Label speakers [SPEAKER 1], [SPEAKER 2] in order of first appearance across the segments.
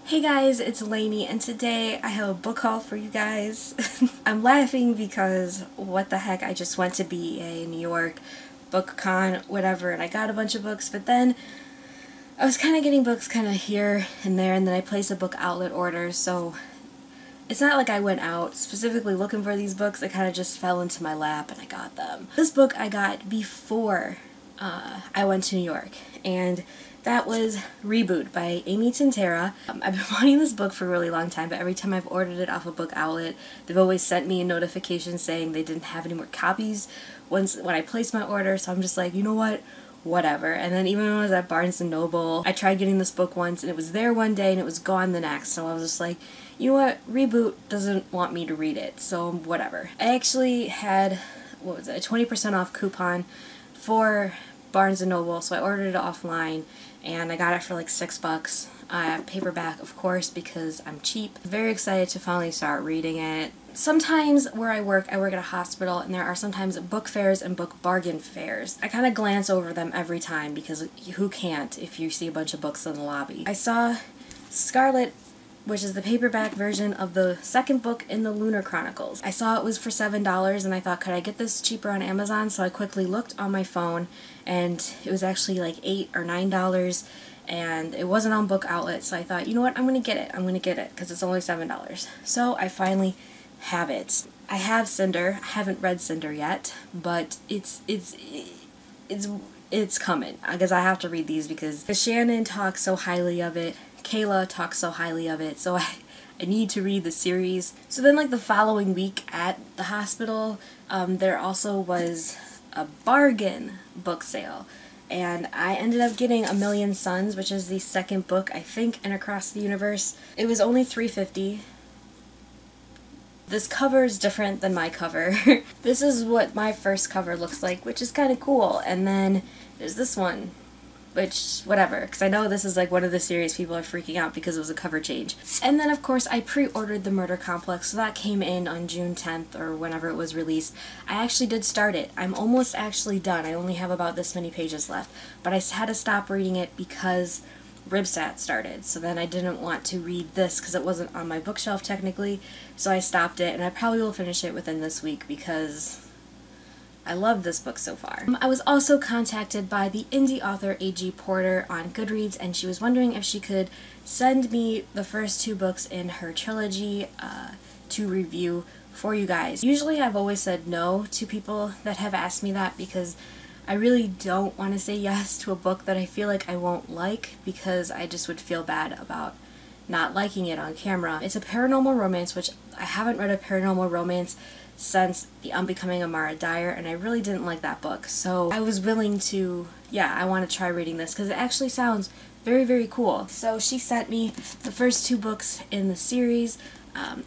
[SPEAKER 1] Hey guys, it's Lainey, and today I have a book haul for you guys. I'm laughing because what the heck, I just went to BEA in New York, BookCon, whatever, and I got a bunch of books, but then I was kind of getting books kind of here and there, and then I placed a book outlet order, so it's not like I went out specifically looking for these books. They kind of just fell into my lap and I got them. This book I got before I went to New York, and that was Reboot by Amy Tintera. I've been wanting this book for a really long time, but every time I've ordered it off a book outlet, they've always sent me a notification saying they didn't have any more copies when I placed my order, so I'm just like, you know what? Whatever. And then even when I was at Barnes & Noble, I tried getting this book once, and it was there one day and it was gone the next, so I was just like, you know what? Reboot doesn't want me to read it, so whatever. I actually had, what was it, a 20% off coupon for Barnes & Noble, so I ordered it offline, and I got it for like $6. Paperback, of course, because I'm cheap. Very excited to finally start reading it. Sometimes where I work at a hospital, and there are sometimes book fairs and book bargain fairs. I kind of glance over them every time because who can't if you see a bunch of books in the lobby. I saw Scarlet, which is the paperback version of the second book in the Lunar Chronicles. I saw it was for $7 and I thought, could I get this cheaper on Amazon? So I quickly looked on my phone and it was actually like $8 or $9 and it wasn't on book outlet, so I thought, you know what, I'm gonna get it because it's only $7. So I finally have it. I have Cinder. I haven't read Cinder yet, but it's coming because I have to read these because Shannon talks so highly of it. Kayla talks so highly of it, so I need to read the series. So then like the following week at the hospital, there also was a bargain book sale, and I ended up getting A Million Suns, which is the second book, I think, in Across the Universe. It was only $3.50. This cover is different than my cover. This is what my first cover looks like, which is kind of cool, and then there's this one, which, whatever, because I know this is like one of the series people are freaking out because it was a cover change. And then, of course, I pre-ordered The Murder Complex, so that came in on June 10th or whenever it was released. I actually did start it. I'm almost actually done. I only have about this many pages left, but I had to stop reading it because Ribsat started, so then I didn't want to read this because it wasn't on my bookshelf technically, so I stopped it, and I probably will finish it within this week because I love this book so far. I was also contacted by the indie author A.G. Porter on Goodreads, and she was wondering if she could send me the first 2 books in her trilogy to review for you guys. Usually I've always said no to people that have asked me that because I really don't want to say yes to a book that I feel like I won't like because I just would feel bad about not liking it on camera. It's a paranormal romance, which I haven't read a paranormal romance since The Unbecoming of Mara Dyer, and I really didn't like that book. So I was willing to, yeah, I want to try reading this because it actually sounds very, very cool. So she sent me the first 2 books in the series.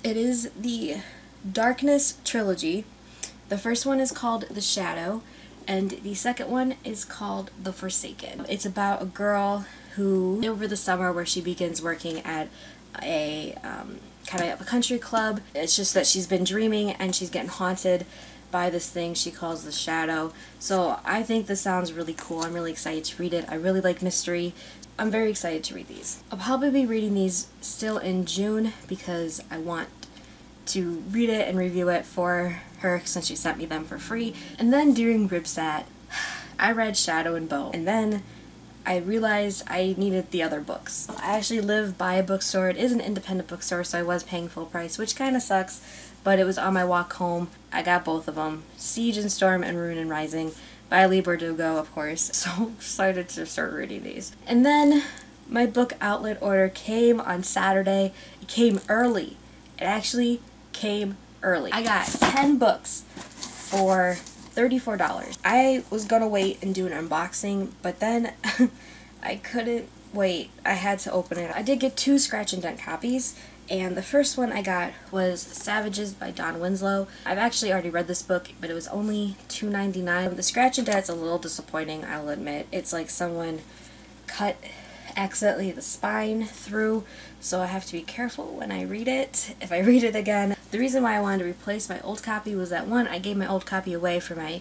[SPEAKER 1] It is the Darkness trilogy. The first one is called The Shadow, and the second one is called The Forsaken. It's about a girl who, over the summer where she begins working at a kind of a country club, it's just that she's been dreaming and she's getting haunted by this thing she calls the Shadow. So I think this sounds really cool. I'm really excited to read it. I really like mystery. I'm very excited to read these. I'll probably be reading these still in June because I want to read it and review it for her since she sent me them for free. And then during Ribsat, I read Shadow and Bone, and then I realized I needed the other books. I actually live by a bookstore. It is an independent bookstore, so I was paying full price, which kind of sucks, but it was on my walk home. I got both of them. Siege and Storm and Ruin and Rising by Lee Bardugo, of course. So excited to start reading these. And then my book outlet order came on Saturday. It came early. It actually came early. I got 10 books for $34. I was gonna wait and do an unboxing, but then I couldn't wait. I had to open it. I did get 2 scratch and dent copies, and the first one I got was Savages by Dawn Winslow. I've actually already read this book, but it was only $2.99. The scratch and dent's a little disappointing, I'll admit. It's like someone cut accidentally the spine through, so I have to be careful when I read it, if I read it again. The reason why I wanted to replace my old copy was that, one, I gave my old copy away for my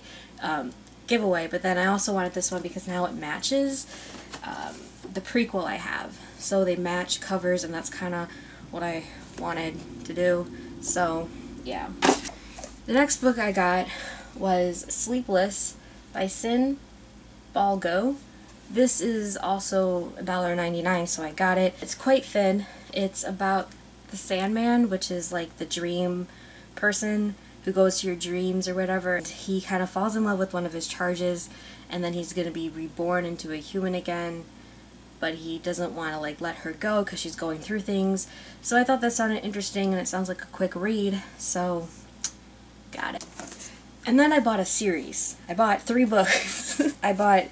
[SPEAKER 1] giveaway, but then I also wanted this one because now it matches the prequel I have. So they match covers, and that's kind of what I wanted to do. So, yeah. The next book I got was Sleepless by Sin Balgo. This is also $1.99, so I got it. It's quite thin. It's about the Sandman, which is like the dream person who goes to your dreams or whatever. He kind of falls in love with one of his charges, and then he's going to be reborn into a human again, but he doesn't want to like let her go because she's going through things. So I thought that sounded interesting, and it sounds like a quick read, so got it. And then I bought a series. I bought 3 books. I bought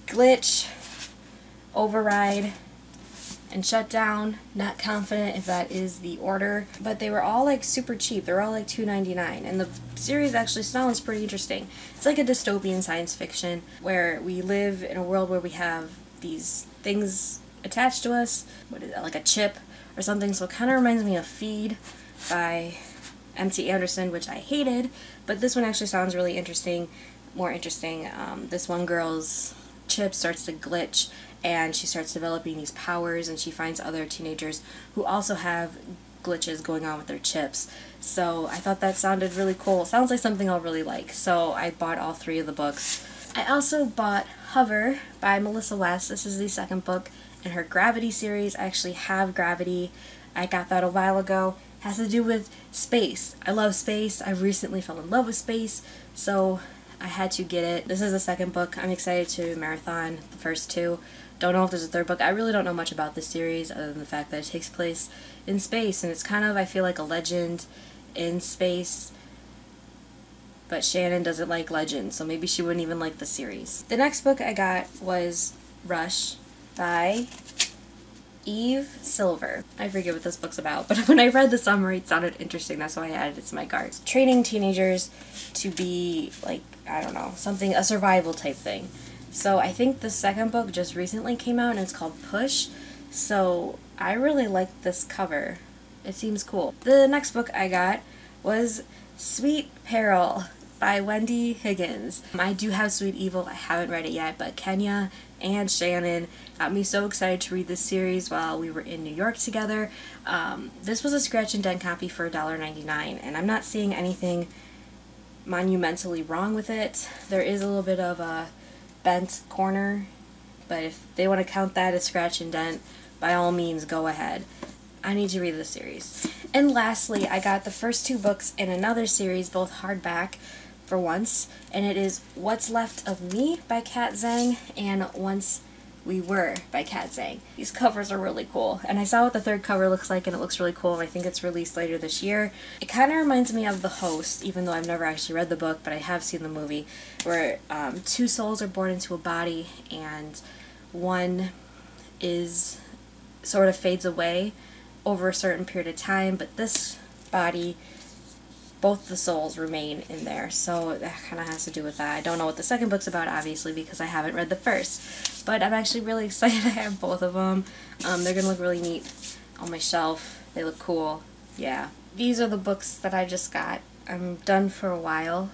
[SPEAKER 1] Glitch, Override, and Shutdown. Not confident if that is the order, but they were all like super cheap. They're all like $2.99, and the series actually sounds pretty interesting. It's like a dystopian science fiction where we live in a world where we have these things attached to us, what is it, like a chip or something. So it kind of reminds me of Feed by M.T. Anderson, which I hated, but this one actually sounds really interesting, more interesting. This one girl's chip starts to glitch, and she starts developing these powers, and she finds other teenagers who also have glitches going on with their chips. So I thought that sounded really cool. Sounds like something I'll really like, so I bought all 3 of the books. I also bought Hover by Melissa West. This is the second book in her Gravity series. I actually have Gravity. I got that a while ago. It has to do with space. I love space. I recently fell in love with space, so I had to get it. This is the second book. I'm excited to marathon the first 2. Don't know if there's a third book. I really don't know much about this series other than the fact that it takes place in space, and it's kind of, I feel like, a legend in space, but Shannon doesn't like legends, so maybe she wouldn't even like the series. The next book I got was Rush by Eve Silver. I forget what this book's about, but when I read the summary it sounded interesting, that's why I added it to my cart. Training teenagers to be, like, I don't know, something, a survival type thing. So I think the second book just recently came out, and it's called Push, so I really like this cover. It seems cool. The next book I got was Sweet Peril by Wendy Higgins. I do have Sweet Evil. I haven't read it yet, but Kenya and Shannon got me so excited to read this series while we were in New York together. This was a scratch and dent copy for $1.99, and I'm not seeing anything monumentally wrong with it. There is a little bit of a bent corner, but if they want to count that as scratch and dent, by all means go ahead. I need to read this series. And lastly, I got the first 2 books in another series, both hardback for once, and it is What's Left of Me by Kat Zhang and Once We Were by Kat Zhang. These covers are really cool, and I saw what the third cover looks like, and it looks really cool, and I think it's released later this year. It kind of reminds me of The Host, even though I've never actually read the book, but I have seen the movie, where 2 souls are born into a body, and one is sort of fades away over a certain period of time, but this body, both the souls remain in there, so that kind of has to do with that. I don't know what the second book's about, obviously, because I haven't read the first, but I'm actually really excited I have both of them. They're gonna look really neat on my shelf. They look cool. Yeah. These are the books that I just got. I'm done for a while.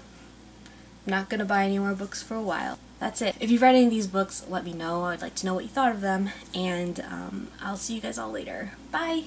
[SPEAKER 1] I'm not gonna buy any more books for a while. That's it. If you've read any of these books, let me know. I'd like to know what you thought of them, and I'll see you guys all later. Bye!